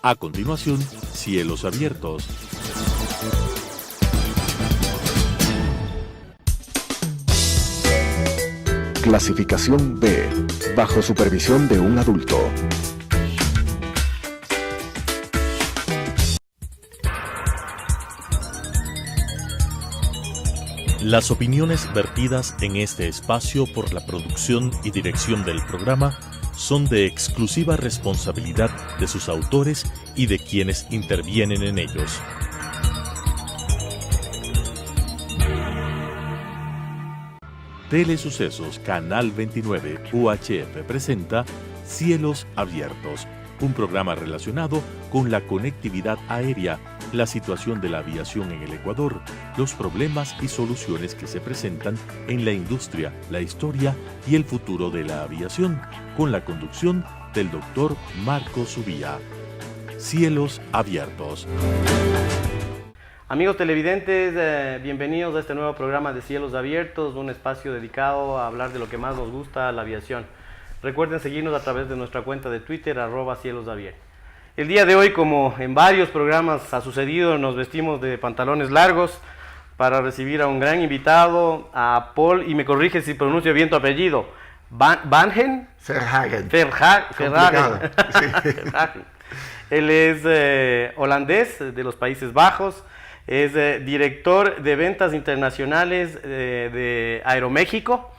A continuación, Cielos Abiertos. Clasificación B, bajo supervisión de un adulto. Las opiniones vertidas en este espacio por la producción y dirección del programa son de exclusiva responsabilidad de sus autores y de quienes intervienen en ellos. Telesucesos Canal 29 UHF presenta Cielos Abiertos, un programa relacionado con la conectividad aérea, la situación de la aviación en el Ecuador, los problemas y soluciones que se presentan en la industria, la historia y el futuro de la aviación, con la conducción del doctor Marco Subía. Cielos Abiertos. Amigos televidentes, bienvenidos a este nuevo programa de Cielos Abiertos, un espacio dedicado a hablar de lo que más nos gusta, la aviación. Recuerden seguirnos a través de nuestra cuenta de Twitter, @cielosabiertos. El día de hoy, como en varios programas ha sucedido, nos vestimos de pantalones largos para recibir a un gran invitado, a Paul, y me corrige si pronuncio bien tu apellido, Vangen Verhagen. Verhagen. Sí. Él es holandés de los Países Bajos, es director de ventas internacionales de Aeroméxico.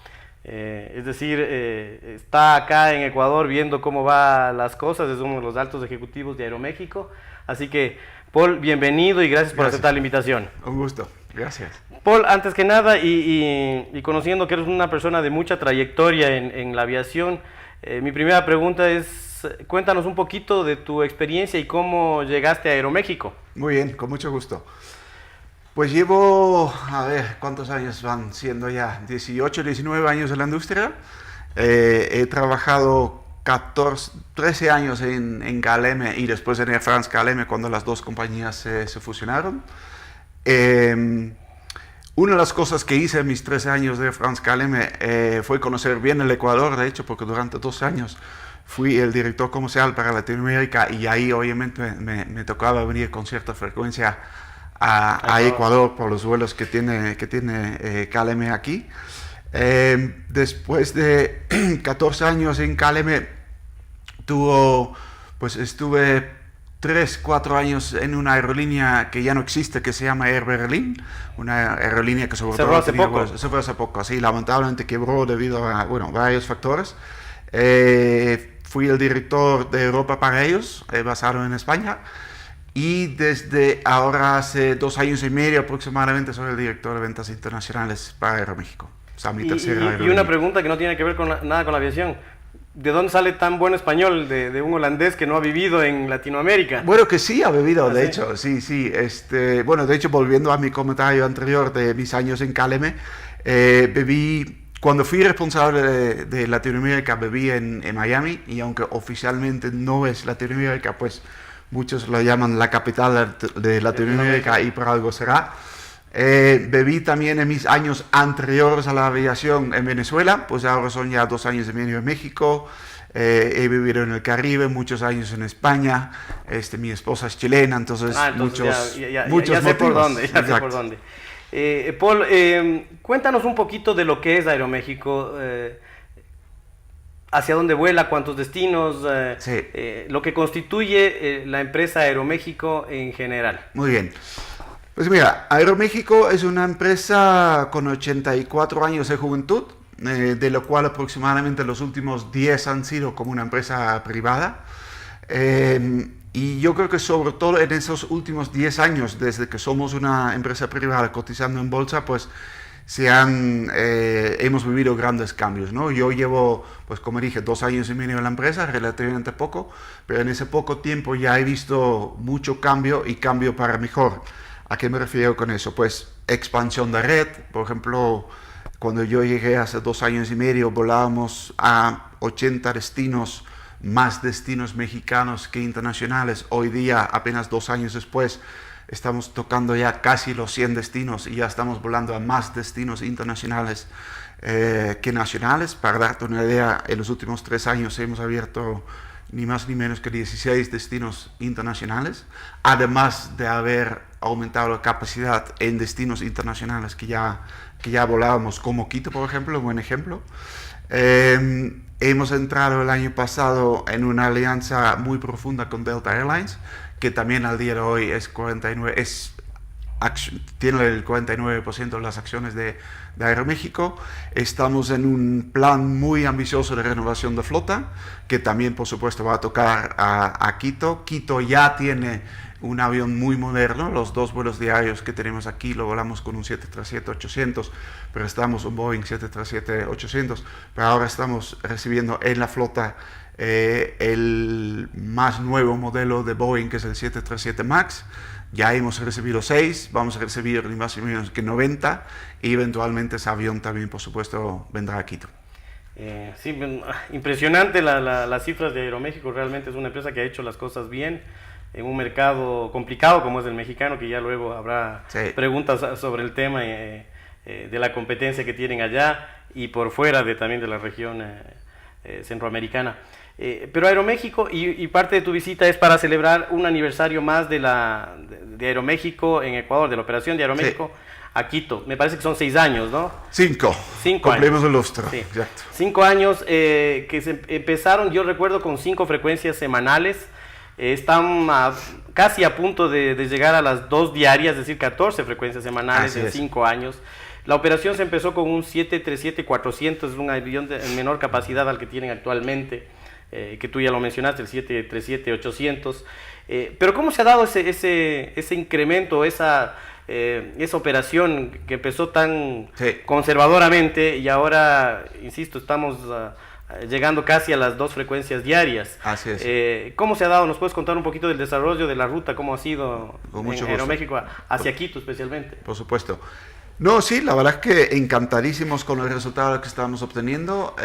Es decir, está acá en Ecuador viendo cómo van las cosas, es uno de los altos ejecutivos de Aeroméxico. Así que, Paul, bienvenido y gracias por aceptar la invitación. Un gusto, gracias. Paul, antes que nada, y conociendo que eres una persona de mucha trayectoria en la aviación, mi primera pregunta es, cuéntanos un poquito de tu experiencia y cómo llegaste a Aeroméxico. Muy bien, con mucho gusto. Pues llevo, a ver, ¿cuántos años van siendo ya? 18, 19 años en la industria. He trabajado 13 años en KLM y después en Air France KLM cuando las dos compañías se fusionaron. Una de las cosas que hice en mis 13 años de Air France KLM fue conocer bien el Ecuador, de hecho, porque durante 2 años fui el director comercial para Latinoamérica y ahí obviamente me tocaba venir con cierta frecuencia a Ecuador por los vuelos que tiene KLM aquí. Después de 14 años en KLM, estuve 3-4 años en una aerolínea que ya no existe, que se llama Air Berlin, una aerolínea que sobre todo se fue hace poco, sí, lamentablemente quebró debido a varios factores. Fui el director de Europa para ellos, basado en España. Y desde ahora, hace 2 años y medio aproximadamente, soy el director de ventas internacionales para Aeroméxico. O sea, mi tercera aerolínea. Y una pregunta que no tiene que ver con nada con la aviación. ¿De dónde sale tan buen español de un holandés que no ha vivido en Latinoamérica? Bueno, que sí ha vivido, de hecho, sí. De hecho, volviendo a mi comentario anterior de mis años en KLM, cuando fui responsable de Latinoamérica, viví en Miami, y aunque oficialmente no es Latinoamérica, pues muchos lo llaman la capital de Latinoamérica y por algo será. Viví también en mis años anteriores a la aviación en Venezuela, pues ahora son ya 2 años y medio en México. He vivido en el Caribe, muchos años en España. Mi esposa es chilena, entonces muchos ya sé por dónde, ya sé por dónde. Paul, cuéntanos un poquito de lo que es Aeroméxico. ¿Hacia dónde vuela? ¿Cuántos destinos? Lo que constituye la empresa Aeroméxico en general. Muy bien. Pues mira, Aeroméxico es una empresa con 84 años de juventud, de lo cual aproximadamente los últimos 10 han sido como una empresa privada. Y yo creo que sobre todo en esos últimos 10 años, desde que somos una empresa privada cotizando en bolsa, pues hemos vivido grandes cambios, ¿no? Yo llevo, pues como dije, 2 años y medio en la empresa, relativamente poco, pero en ese poco tiempo ya he visto mucho cambio y cambio para mejor. ¿A qué me refiero con eso? Pues expansión de red. Por ejemplo, cuando yo llegué hace 2 años y medio, volábamos a 80 destinos, más destinos mexicanos que internacionales. Hoy día, apenas 2 años después, estamos tocando ya casi los 100 destinos y ya estamos volando a más destinos internacionales que nacionales. Para darte una idea, en los últimos 3 años hemos abierto ni más ni menos que 16 destinos internacionales, además de haber aumentado la capacidad en destinos internacionales que ya volábamos, como Quito, por ejemplo, un buen ejemplo. Hemos entrado el año pasado en una alianza muy profunda con Delta Airlines, que también al día de hoy tiene el 49% de las acciones de Aeroméxico. Estamos en un plan muy ambicioso de renovación de flota, que también por supuesto va a tocar a Quito. Quito ya tiene un avión muy moderno, los 2 vuelos diarios que tenemos aquí lo volamos con un 737-800, pero estamos un Boeing 737-800, pero ahora estamos recibiendo en la flota el más nuevo modelo de Boeing, que es el 737 MAX. Ya hemos recibido 6, vamos a recibir ni más ni menos que 90, y eventualmente ese avión también, por supuesto, vendrá a Quito. Sí, impresionante las cifras de Aeroméxico. Realmente es una empresa que ha hecho las cosas bien en un mercado complicado como es el mexicano, que ya luego habrá preguntas sobre el tema de la competencia que tienen allá y por fuera también de la región centroamericana. Pero Aeroméxico, y parte de tu visita es para celebrar un aniversario más de Aeroméxico en Ecuador, de la operación de Aeroméxico a Quito. Me parece que son 6 años, ¿no? 5. Cumplimos el lustro. Sí. Exacto. 5 años que se empezaron, yo recuerdo, con 5 frecuencias semanales. Están casi a punto de llegar a las 2 diarias, es decir, 14 frecuencias semanales en 5 años. La operación se empezó con un 737-400, es un avión de menor capacidad al que tienen actualmente, que tú ya lo mencionaste, el 737-800. Pero ¿cómo se ha dado ese incremento, esa operación que empezó tan conservadoramente y ahora, insisto, estamos llegando casi a las 2 frecuencias diarias? Así es. ¿Cómo se ha dado? ¿Nos puedes contar un poquito del desarrollo de la ruta? ¿Cómo ha sido en Aeroméxico hacia Quito especialmente? Por supuesto. No, sí, la verdad es que encantadísimos con el resultado que estamos obteniendo.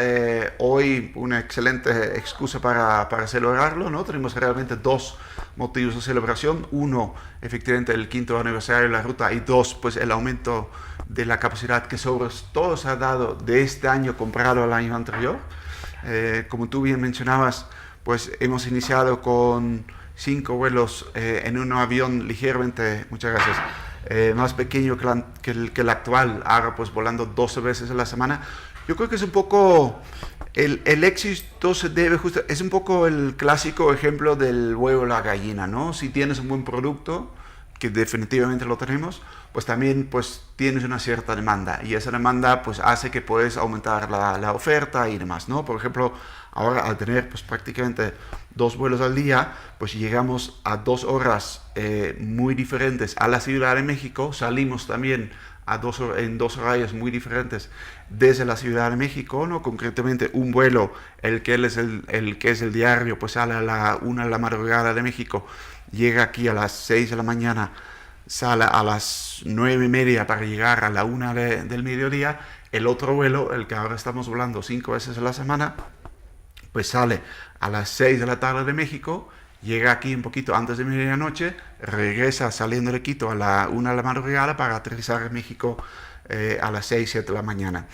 Hoy una excelente excusa para celebrarlo, ¿no? Tenemos realmente 2 motivos de celebración. 1, efectivamente, el 5º aniversario de la ruta, y 2, pues el aumento de la capacidad que sobre todo se ha dado de este año comparado al año anterior. Como tú bien mencionabas, pues hemos iniciado con 5 vuelos en un avión ligeramente, muchas gracias, más pequeño que el actual, ahora pues volando 12 veces a la semana. Yo creo que es un poco, el éxito se debe es un poco el clásico ejemplo del huevo y la gallina, ¿no? Si tienes un buen producto, que definitivamente lo tenemos, pues también pues tienes una cierta demanda, y esa demanda pues hace que puedes aumentar la oferta y demás, ¿no? Por ejemplo, ahora al tener pues prácticamente 2 vuelos al día, pues llegamos a 2 horas muy diferentes a la Ciudad de México. Salimos también en 2 horarios muy diferentes desde la Ciudad de México, ¿no? Concretamente un vuelo, el que es el diario, pues sale a la 1 de la madrugada de México, llega aquí a las 6 de la mañana, sale a las 9:30 para llegar a la 1 del mediodía. El otro vuelo, el que ahora estamos volando 5 veces a la semana, pues sale a las 6 de la tarde de México, llega aquí un poquito antes de medianoche, regresa saliendo de Quito a la 1 de la madrugada para aterrizar en México a las 6, 7 de la mañana.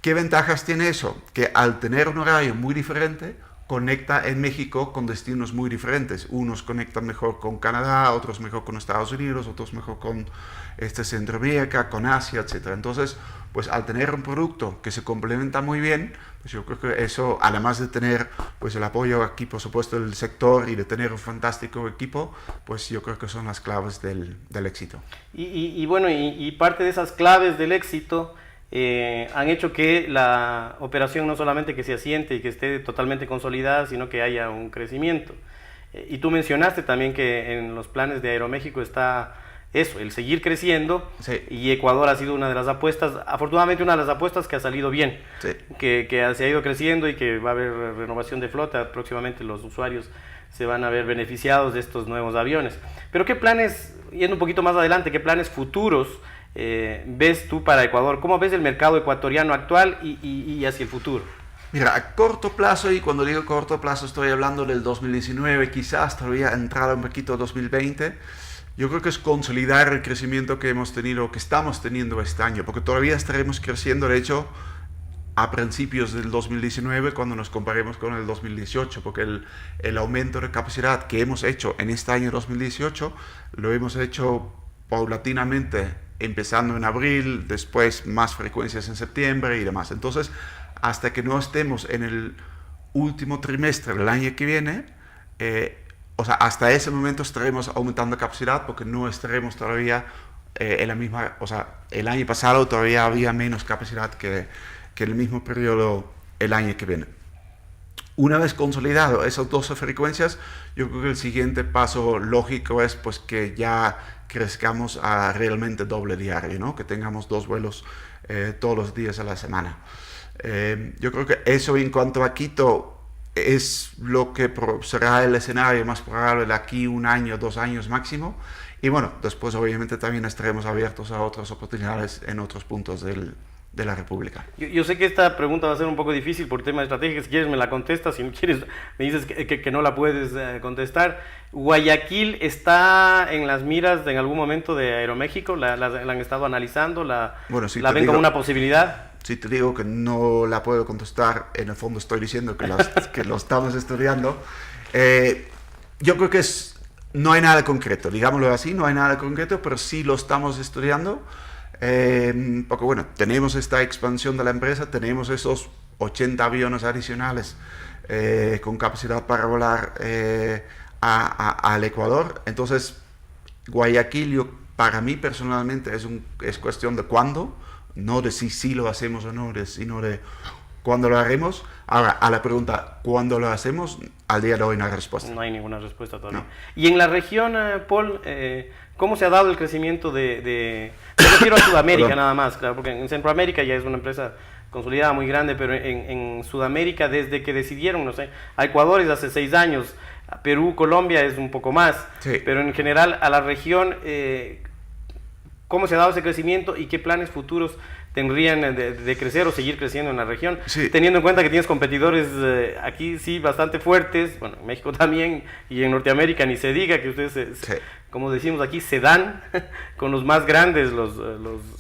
¿Qué ventajas tiene eso? Que al tener un horario muy diferente, conecta en México con destinos muy diferentes. Unos conectan mejor con Canadá, otros mejor con Estados Unidos, otros mejor con Centroamérica, con Asia, etc. Entonces, pues al tener un producto que se complementa muy bien, pues yo creo que eso, además de tener pues el apoyo aquí, por supuesto, del sector, y de tener un fantástico equipo, pues yo creo que son las claves del éxito. Y bueno, y parte de esas claves del éxito han hecho que la operación no solamente que se asiente y que esté totalmente consolidada, sino que haya un crecimiento. Y tú mencionaste también que en los planes de Aeroméxico está eso, el seguir creciendo, y Ecuador ha sido una de las apuestas, afortunadamente una de las apuestas que ha salido bien, que se ha ido creciendo y que va a haber renovación de flota. Próximamente los usuarios se van a ver beneficiados de estos nuevos aviones. Pero ¿qué planes, yendo un poquito más adelante, qué planes futuros ves tú para Ecuador? ¿Cómo ves el mercado ecuatoriano actual y hacia el futuro? Mira, a corto plazo, y cuando digo corto plazo estoy hablando del 2019, quizás todavía entrada un poquito 2020, yo creo que es consolidar el crecimiento que hemos tenido, que estamos teniendo este año, porque todavía estaremos creciendo. De hecho, a principios del 2019 cuando nos comparemos con el 2018, porque el aumento de capacidad que hemos hecho en este año 2018 lo hemos hecho paulatinamente, empezando en abril, después más frecuencias en septiembre y demás. Entonces, hasta que no estemos en el último trimestre del año que viene, o sea, hasta ese momento estaremos aumentando capacidad porque no estaremos todavía en la misma, o sea, el año pasado todavía había menos capacidad que el mismo periodo el año que viene. Una vez consolidado esas 12 frecuencias, yo creo que el siguiente paso lógico es pues que ya crezcamos a realmente doble diario, ¿no? Que tengamos 2 vuelos todos los días a la semana. Yo creo que eso en cuanto a Quito es lo que será el escenario más probable de aquí 1 año, 2 años máximo. Y bueno, después obviamente también estaremos abiertos a otras oportunidades en otros puntos de la República. Yo sé que esta pregunta va a ser un poco difícil por tema de estrategia. Si quieres me la contestas, si no quieres me dices que no la puedes contestar. ¿Guayaquil está en las miras en algún momento de Aeroméxico? ¿La han estado analizando? Bueno, sí, ¿La ven como una posibilidad? Si te digo que no la puedo contestar, en el fondo estoy diciendo que lo estamos estudiando. Yo creo que no hay nada concreto, digámoslo así, no hay nada concreto, pero sí lo estamos estudiando. Porque bueno, tenemos esta expansión de la empresa, tenemos esos 80 aviones adicionales con capacidad para volar al Ecuador. Entonces, Guayaquil, para mí personalmente es cuestión de cuándo, no de si lo hacemos o no, sino de cuándo lo haremos. Ahora, a la pregunta ¿cuándo lo hacemos? Al día de hoy no hay respuesta. No hay ninguna respuesta todavía. No. Y en la región, Paul, ¿cómo se ha dado el crecimiento me refiero a Sudamérica nada más, claro, porque en Centroamérica ya es una empresa consolidada muy grande, pero en Sudamérica, desde que decidieron, no sé, a Ecuador es hace 6 años, a Perú, Colombia es un poco más, sí. Pero en general a la región, ¿cómo se ha dado ese crecimiento y qué planes futuros tendrían de crecer o seguir creciendo en la región? Sí. Teniendo en cuenta que tienes competidores aquí sí bastante fuertes, bueno, en México también, y en Norteamérica ni se diga que ustedes, Sí. como decimos aquí, se dan con los más grandes, las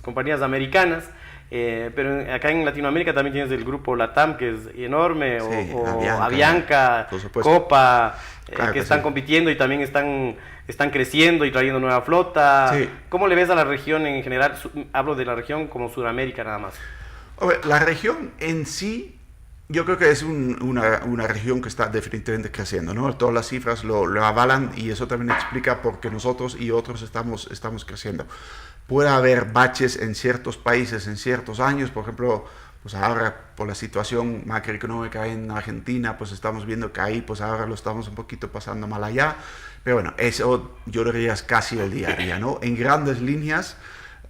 compañías americanas, pero acá en Latinoamérica también tienes el grupo LATAM, que es enorme, Sí, o Avianca, por supuesto. Copa, Claro que que están sí. compitiendo y también están creciendo y trayendo nueva flota. Sí. ¿Cómo le ves a la región en general? Hablo de la región como Sudamérica nada más. La región en sí, yo creo que es una región que está definitivamente creciendo, ¿no? Todas las cifras lo avalan y eso también explica por qué nosotros y otros estamos creciendo. Puede haber baches en ciertos países en ciertos años, por ejemplo, pues ahora por la situación macroeconómica en Argentina, pues estamos viendo que ahí, pues ahora lo estamos un poquito pasando mal allá, pero bueno, eso yo diría es casi el día a día, ¿no? En grandes líneas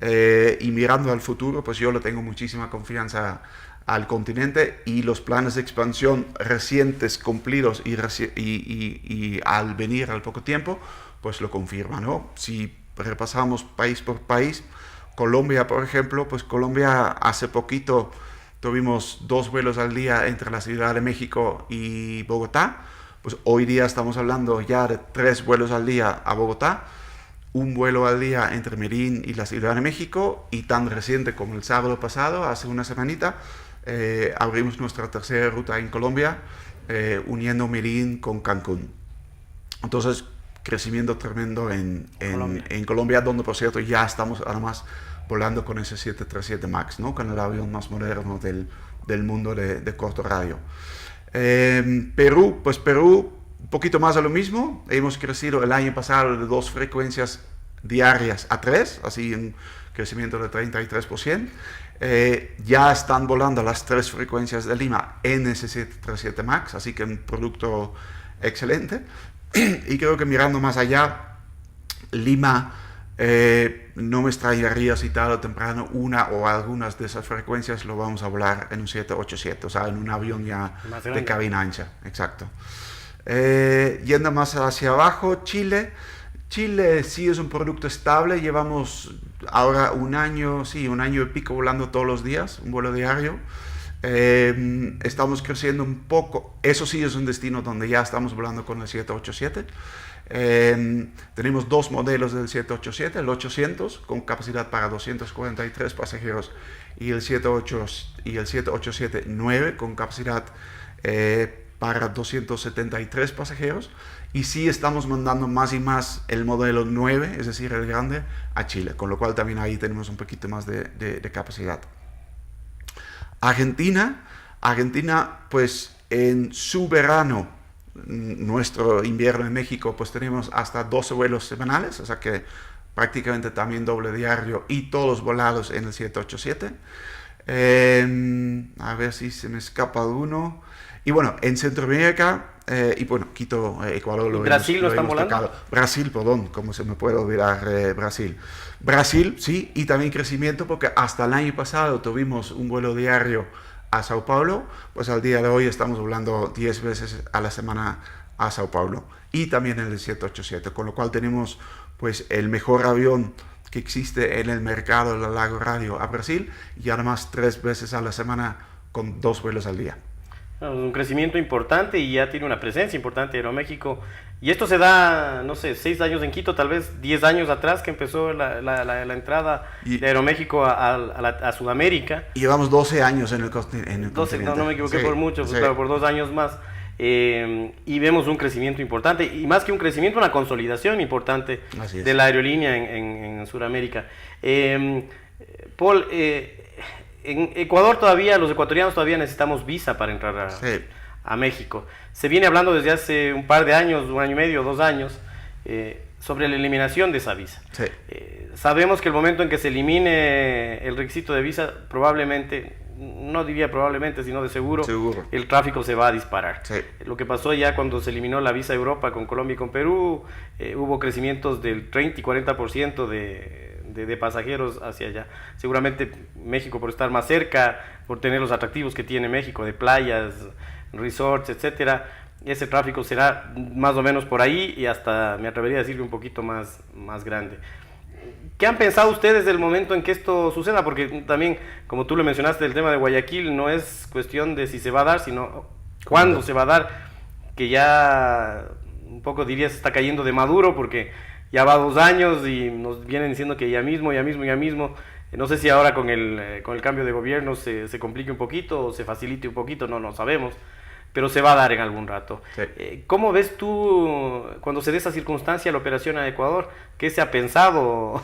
y mirando al futuro, pues yo le tengo muchísima confianza al continente y los planes de expansión recientes cumplidos y al venir al poco tiempo, pues lo confirman, ¿no? Si repasamos país por país, Colombia, por ejemplo, pues Colombia hace poquito tuvimos 2 vuelos al día entre la Ciudad de México y Bogotá, pues hoy día estamos hablando ya de 3 vuelos al día a Bogotá, 1 vuelo al día entre Medellín y la Ciudad de México, y tan reciente como el sábado pasado, hace una semanita, abrimos nuestra tercera ruta en Colombia, uniendo Medellín con Cancún. Entonces, crecimiento tremendo en Colombia, donde por cierto ya estamos además volando con ese 737 MAX, ¿no? Con el avión más moderno del mundo de corto radio. Perú, un poquito más de lo mismo. Hemos crecido el año pasado de 2 frecuencias diarias a 3, así un crecimiento de 33%. Ya están volando las 3 frecuencias de Lima en ese 737 MAX, así que un producto excelente. Y creo que mirando más allá, Lima no me extrañaría si tarde o temprano una o algunas de esas frecuencias lo vamos a volar en un 787, o sea, en un avión ya de cabina ancha, exacto. Yendo más hacia abajo, Chile sí es un producto estable, llevamos ahora un año y pico volando todos los días, un vuelo diario. Estamos creciendo un poco, eso sí es un destino donde ya estamos volando con el 787. Tenemos dos modelos del 787, el 800 con capacidad para 243 pasajeros y el 787-9 con capacidad para 273 pasajeros. Y sí estamos mandando más y más el modelo 9, es decir, el grande, a Chile, con lo cual también ahí tenemos un poquito más de capacidad. Argentina, pues en su verano, nuestro invierno en México, pues tenemos hasta 12 vuelos semanales, o sea que prácticamente también doble diario y todos volados en el 787. A ver si se me escapa uno. Y bueno, en Centroamérica, y bueno, Quito, Ecuador, ¿Brasil no están volando? Tocado. Brasil, perdón, ¿cómo se me puede olvidar Brasil? Brasil, sí, y también crecimiento porque hasta el año pasado tuvimos un vuelo diario a Sao Paulo, pues al día de hoy estamos volando 10 veces a la semana a Sao Paulo y también en el 787, con lo cual tenemos pues el mejor avión que existe en el mercado de la Lago Radio a Brasil y además 3 veces a la semana con 2 vuelos al día. Un crecimiento importante y ya tiene una presencia importante Aeroméxico. Y esto se da, no sé, 6 años en Quito, tal vez 10 años atrás que empezó la entrada de Aeroméxico a Sudamérica. Y llevamos 12 años en el continente. 12, no me equivoqué, sí, por mucho, pues, sí. Claro, por 2 años más. Y vemos un crecimiento importante, y más que un crecimiento, una consolidación importante de la aerolínea en Sudamérica. Paul, en Ecuador todavía, los ecuatorianos todavía necesitamos visa para entrar a México. Se viene hablando desde hace un par de años, 1 año y medio, 2 años, sobre la eliminación de esa visa. Sí. Sabemos que el momento en que se elimine el requisito de visa, probablemente, no diría probablemente, sino de seguro, el tráfico se va a disparar. Sí. Lo que pasó ya cuando se eliminó la visa Europa con Colombia y con Perú, hubo crecimientos del 30 y 40% de pasajeros hacia allá. Seguramente México, por estar más cerca, por tener los atractivos que tiene México de playas, resorts, etcétera, ese tráfico será más o menos por ahí y hasta, me atrevería a decir, un poquito más grande. ¿Qué han pensado ustedes del momento en que esto suceda? Porque también, como tú lo mencionaste, el tema de Guayaquil no es cuestión de si se va a dar, sino cuándo se va a dar, que ya un poco diría se está cayendo de maduro, porque ya va 2 años y nos vienen diciendo que ya mismo. No sé si ahora con el cambio de gobierno se complique un poquito o se facilite un poquito, no sabemos, pero se va a dar en algún rato. Sí. ¿Cómo ves tú, cuando se dé esa circunstancia, la operación a Ecuador? ¿Qué se ha pensado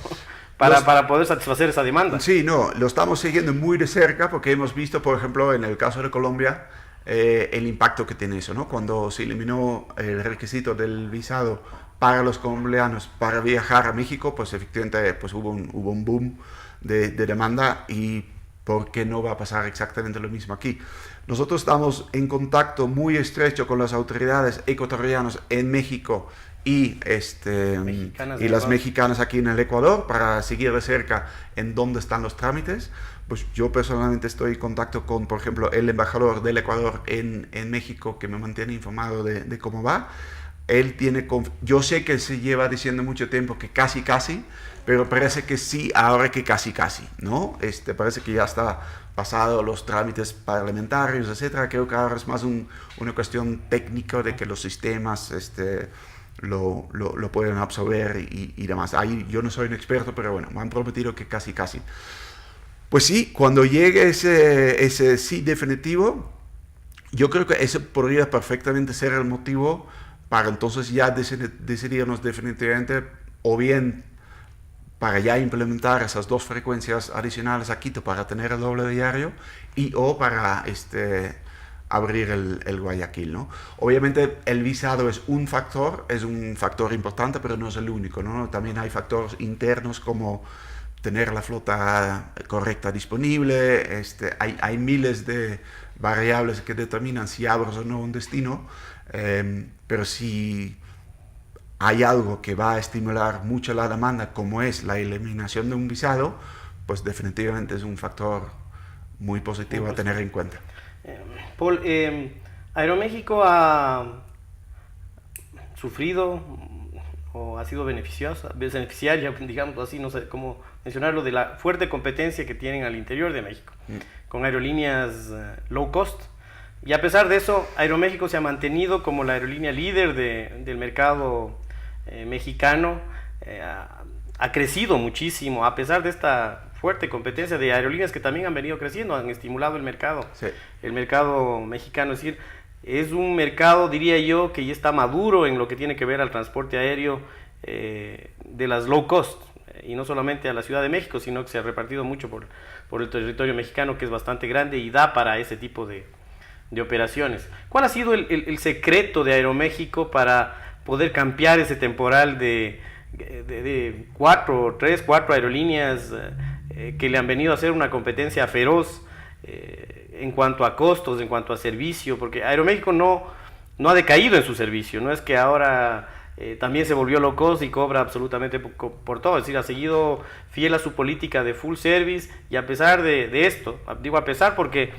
para poder satisfacer esa demanda? Sí, lo estamos siguiendo muy de cerca porque hemos visto, por ejemplo, en el caso de Colombia, el impacto que tiene eso, ¿no? Cuando se eliminó el requisito del visado para los colombianos para viajar a México, pues efectivamente pues hubo un boom de demanda, y ¿por qué no va a pasar exactamente lo mismo aquí? Nosotros estamos en contacto muy estrecho con las autoridades ecuatorianas en México y las mexicanas aquí en el Ecuador para seguir de cerca en dónde están los trámites. Pues yo personalmente estoy en contacto con, por ejemplo, el embajador del Ecuador en México, que me mantiene informado de cómo va. Él yo sé que se lleva diciendo mucho tiempo que casi, pero parece que sí, ahora que casi, ¿no? Parece que ya está pasado los trámites parlamentarios, etcétera. Creo que ahora es más una cuestión técnica de que los sistemas lo pueden absorber y demás. Ahí yo no soy un experto, pero bueno, me han prometido que casi. Pues sí, cuando llegue ese sí definitivo, yo creo que ese podría perfectamente ser el motivo para entonces ya decidirnos definitivamente, o bien para ya implementar esas 2 frecuencias adicionales a Quito para tener el doble diario, o para abrir el Guayaquil, ¿no? Obviamente el visado es un factor importante, pero no es el único, ¿no? También hay factores internos como tener la flota correcta disponible, hay miles de variables que determinan si abres o no un destino, pero si hay algo que va a estimular mucho la demanda, como es la eliminación de un visado, pues definitivamente es un factor muy positivo a tener en cuenta. Paul, Aeroméxico ha sufrido o ha sido beneficiaria, digamos así, no sé cómo mencionarlo, de la fuerte competencia que tienen al interior de México, con aerolíneas low cost. Y a pesar de eso, Aeroméxico se ha mantenido como la aerolínea líder del mercado mexicano ha crecido muchísimo, a pesar de esta fuerte competencia de aerolíneas que también han venido creciendo, han estimulado el mercado, Sí. el mercado mexicano. Es decir, es un mercado, diría yo, que ya está maduro en lo que tiene que ver al transporte aéreo de las low cost, y no solamente a la Ciudad de México, sino que se ha repartido mucho por el territorio mexicano, que es bastante grande y da para ese tipo de operaciones. ¿Cuál ha sido el secreto de Aeroméxico para poder campear ese temporal de cuatro aerolíneas que le han venido a hacer una competencia feroz en cuanto a costos, en cuanto a servicio? Porque Aeroméxico no ha decaído en su servicio, no es que ahora también se volvió low cost y cobra absolutamente por todo, es decir, ha seguido fiel a su política de full service, y a pesar de esto, digo a pesar porque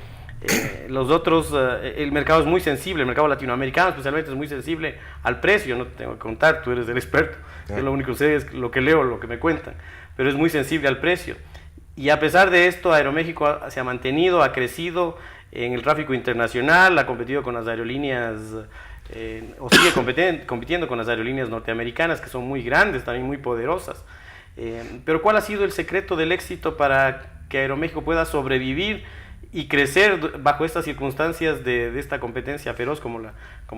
los otros, el mercado es muy sensible, el mercado latinoamericano especialmente es muy sensible al precio, no te tengo que contar, tú eres el experto, yo lo único que sé es lo que leo, lo que me cuentan, pero es muy sensible al precio. Y a pesar de esto, Aeroméxico se ha mantenido, ha crecido en el tráfico internacional, ha competido con las aerolíneas, o sigue compitiendo con las aerolíneas norteamericanas, que son muy grandes, también muy poderosas. Pero ¿cuál ha sido el secreto del éxito para que Aeroméxico pueda sobrevivir y crecer bajo estas circunstancias de esta competencia feroz como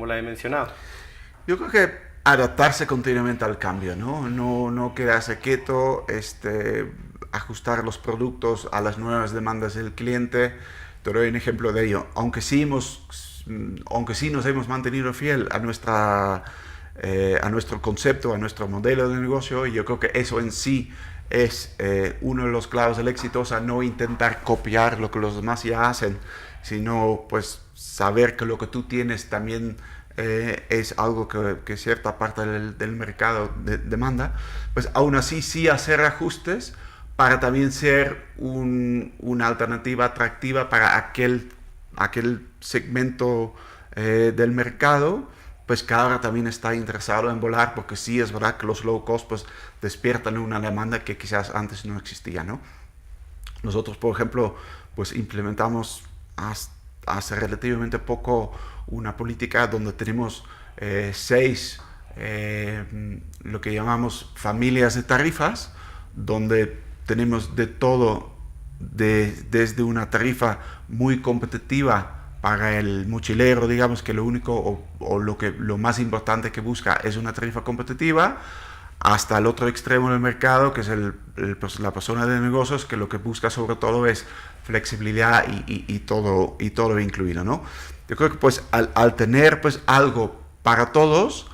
la he mencionado? Yo creo que adaptarse continuamente al cambio, no quedarse quieto, ajustar los productos a las nuevas demandas del cliente. Te doy un ejemplo de ello. Aunque sí nos hemos mantenido fiel a nuestro concepto, a nuestro modelo de negocio, y yo creo que eso en sí es uno de los claves del éxito, o sea, no intentar copiar lo que los demás ya hacen, sino pues saber que lo que tú tienes también es algo que cierta parte del mercado demanda, pues aún así sí hacer ajustes para también ser una alternativa atractiva para aquel segmento del mercado, pues que ahora también está interesado en volar, porque sí es verdad que los low cost pues despiertan una demanda que quizás antes no existía, ¿no? Nosotros, por ejemplo, pues implementamos hace relativamente poco una política donde tenemos 6 lo que llamamos familias de tarifas, donde tenemos de todo, desde una tarifa muy competitiva para el mochilero, digamos que lo único lo más importante que busca es una tarifa competitiva, hasta el otro extremo del mercado, que es la persona de negocios, que lo que busca sobre todo es flexibilidad y todo incluido, ¿no? Yo creo que pues al tener pues algo para todos,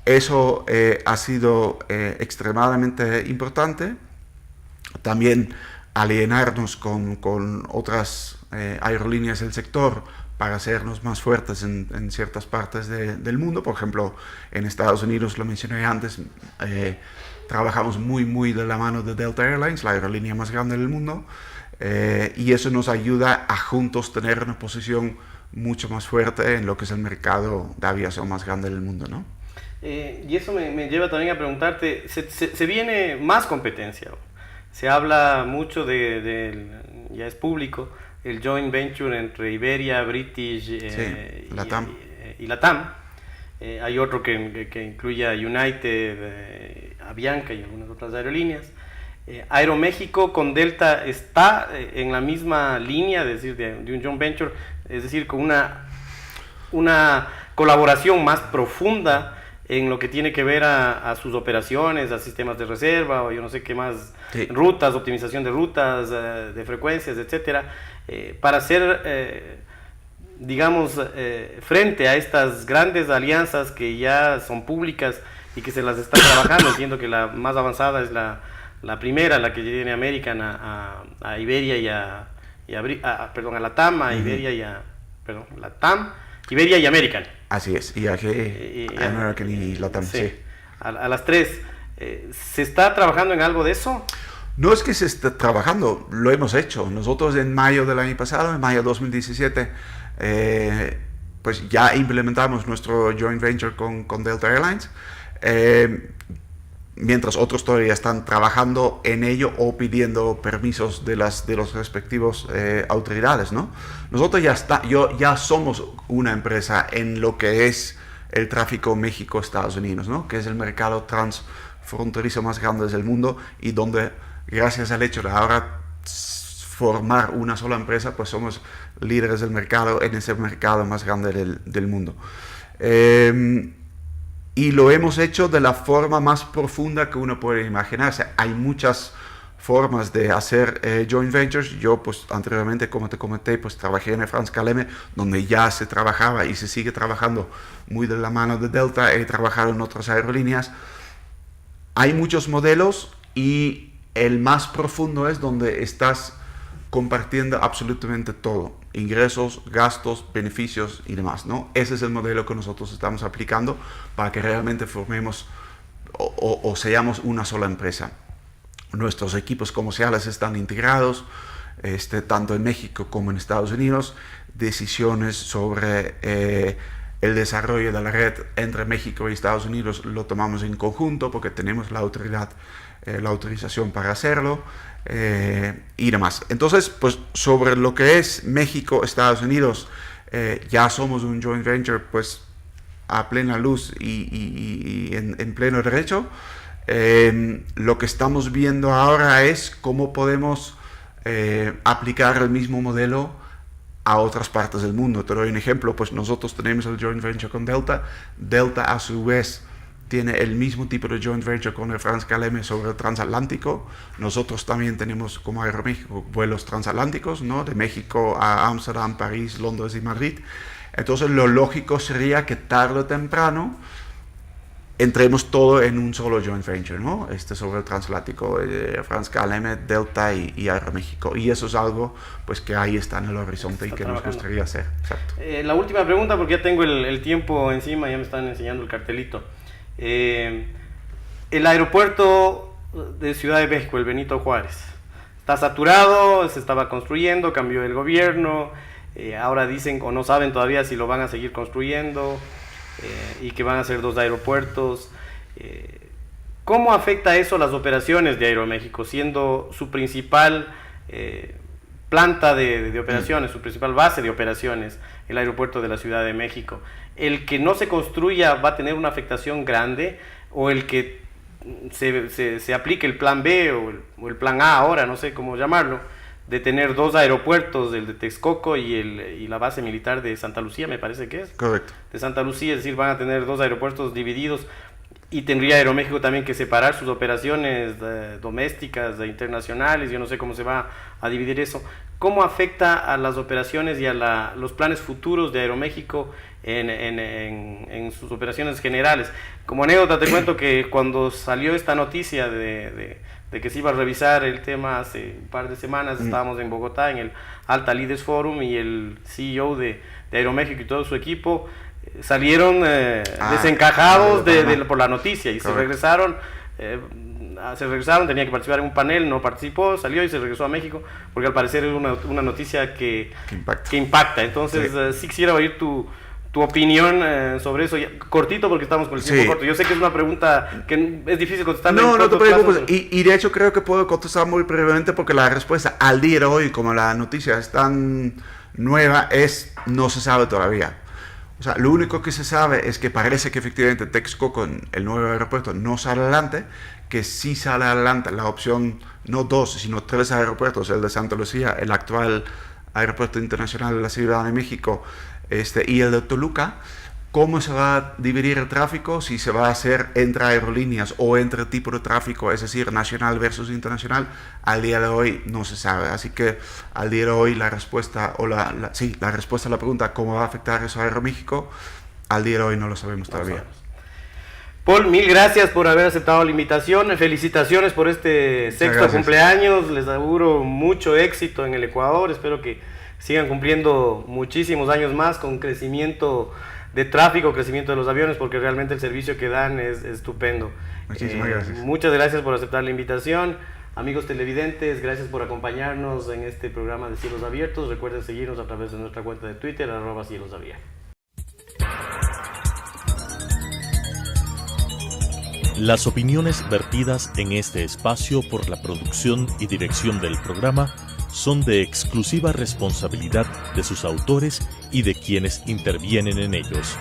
eso ha sido extremadamente importante. También alienarnos con otras aerolíneas del sector para hacernos más fuertes en ciertas partes del mundo. Por ejemplo, en Estados Unidos, lo mencioné antes, trabajamos muy de la mano de Delta Airlines, la aerolínea más grande del mundo, y eso nos ayuda a juntos tener una posición mucho más fuerte en lo que es el mercado de aviación más grande del mundo, ¿no? Y eso me lleva también a preguntarte, se viene más competencia. Se habla mucho ya es público, el joint venture entre Iberia, British LATAM. y LATAM. Hay otro que incluye a United, Avianca y algunas otras aerolíneas. Aeroméxico con Delta está en la misma línea, es decir, de un joint venture, es decir, con una colaboración más profunda en lo que tiene que ver a sus operaciones, a sistemas de reserva o yo no sé qué más, sí, rutas, optimización de rutas, de frecuencias, etcétera, para hacer, digamos, frente a estas grandes alianzas que ya son públicas y que se las está trabajando. Entiendo que la más avanzada es la primera, la que tiene American a Iberia y a LATAM, a Iberia y a LATAM, Iberia y American. Así es, y aquí American y LATAM, sí. A las 3. ¿Se está trabajando en algo de eso? No es que se esté trabajando, lo hemos hecho. Nosotros en mayo del año pasado, en mayo de 2017, pues ya implementamos nuestro joint venture con Delta Airlines, mientras otros todavía están trabajando en ello o pidiendo permisos de los respectivos autoridades, ¿no? Nosotros ya somos una empresa en lo que es el tráfico México-Estados Unidos, ¿no? Que es el mercado transfronterizo más grande del mundo y donde, gracias al hecho de ahora formar una sola empresa, pues somos líderes del mercado en ese mercado más grande del mundo. Y lo hemos hecho de la forma más profunda que uno puede imaginarse. Hay muchas formas de hacer joint ventures. Yo, pues, anteriormente, como te comenté, pues trabajé en Air France-KLM, donde ya se trabajaba y se sigue trabajando muy de la mano de Delta. He trabajado en otras aerolíneas. Hay muchos modelos y el más profundo es donde estás compartiendo absolutamente todo, ingresos, gastos, beneficios y demás, ¿no? Ese es el modelo que nosotros estamos aplicando para que realmente formemos o seamos una sola empresa. Nuestros equipos comerciales están integrados, tanto en México como en Estados Unidos. Decisiones sobre el desarrollo de la red entre México y Estados Unidos lo tomamos en conjunto porque tenemos la autorización para hacerlo. Y demás. Entonces, pues sobre lo que es México, Estados Unidos, ya somos un joint venture pues a plena luz y en pleno derecho. Lo que estamos viendo ahora es cómo podemos aplicar el mismo modelo a otras partes del mundo. Te doy un ejemplo, pues nosotros tenemos el joint venture con Delta. Delta a su vez tiene el mismo tipo de joint venture con Air France-KLM sobre el transatlántico. Nosotros también tenemos como Aeroméxico vuelos transatlánticos, ¿no? De México a Ámsterdam, París, Londres y Madrid. Entonces lo lógico sería que tarde o temprano entremos todo en un solo joint venture, ¿no? Sobre el transatlántico, Air France-KLM, Delta y Aeroméxico. Y eso es algo pues que ahí está en el horizonte y que nos gustaría hacer. Exacto. La última pregunta, porque ya tengo el tiempo encima, ya me están enseñando el cartelito. El aeropuerto de Ciudad de México, el Benito Juárez, está saturado, se estaba construyendo, cambió el gobierno, ahora dicen o no saben todavía si lo van a seguir construyendo y que van a ser 2 aeropuertos. ¿Cómo afecta eso a las operaciones de Aeroméxico, siendo su principal planta de operaciones, su principal base de operaciones, el aeropuerto de la Ciudad de México? ¿El que no se construya va a tener una afectación grande, o el que se aplique el plan B o el plan A ahora, no sé cómo llamarlo, de tener 2 aeropuertos, el de Texcoco y la base militar de Santa Lucía, me parece que es? Correcto. De Santa Lucía, es decir, van a tener 2 aeropuertos divididos, y tendría Aeroméxico también que separar sus operaciones domésticas, internacionales. Yo no sé cómo se va a dividir eso. ¿Cómo afecta a las operaciones y a los planes futuros de Aeroméxico en sus operaciones generales? Como anécdota te cuento que cuando salió esta noticia de que se iba a revisar el tema hace un par de semanas, estábamos en Bogotá en el Alta Leaders Forum, y el CEO de Aeroméxico y todo su equipo salieron desencajados por la noticia, y se regresaron, tenía que participar en un panel, no participó, salió y se regresó a México, porque al parecer es una noticia que impacta. Entonces sí quisiera oír tu opinión sobre eso, cortito porque estamos con el tiempo corto. Yo sé que es una pregunta que es difícil contestar. No te preocupes, y de hecho creo que puedo contestar muy brevemente, porque la respuesta al día de hoy, como la noticia es tan nueva, no se sabe todavía. O sea, lo único que se sabe es que parece que efectivamente Texcoco, el nuevo aeropuerto, no sale adelante, que sí sale adelante la opción, no 2, sino 3 aeropuertos, el de Santa Lucía, el actual aeropuerto internacional de la Ciudad de México, y el de Toluca. ¿Cómo se va a dividir el tráfico? Si se va a hacer entre aerolíneas o entre tipo de tráfico, es decir, nacional versus internacional, al día de hoy no se sabe. Así que al día de hoy la respuesta la respuesta a la pregunta ¿cómo va a afectar eso a Aeroméxico? Al día de hoy no lo sabemos todavía. Paul, mil gracias por haber aceptado la invitación. Felicitaciones por este sexto cumpleaños. Les auguro mucho éxito en el Ecuador. Espero que sigan cumpliendo muchísimos años más con crecimiento de tráfico, crecimiento de los aviones, porque realmente el servicio que dan es estupendo. Muchísimas gracias. Muchas gracias por aceptar la invitación. Amigos televidentes, gracias por acompañarnos en este programa de Cielos Abiertos. Recuerden seguirnos a través de nuestra cuenta de Twitter, @cielosabiertos. Las opiniones vertidas en este espacio por la producción y dirección del programa son de exclusiva responsabilidad de sus autores y de quienes intervienen en ellos.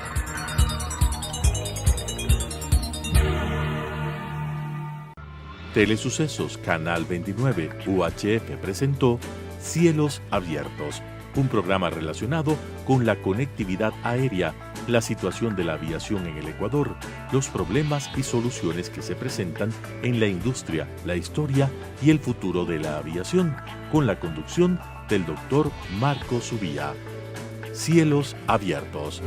Telesucesos Canal 29 UHF presentó Cielos Abiertos, un programa relacionado con la conectividad aérea, la situación de la aviación en el Ecuador, los problemas y soluciones que se presentan en la industria, la historia y el futuro de la aviación, con la conducción del Dr. Marco Subía. Cielos Abiertos.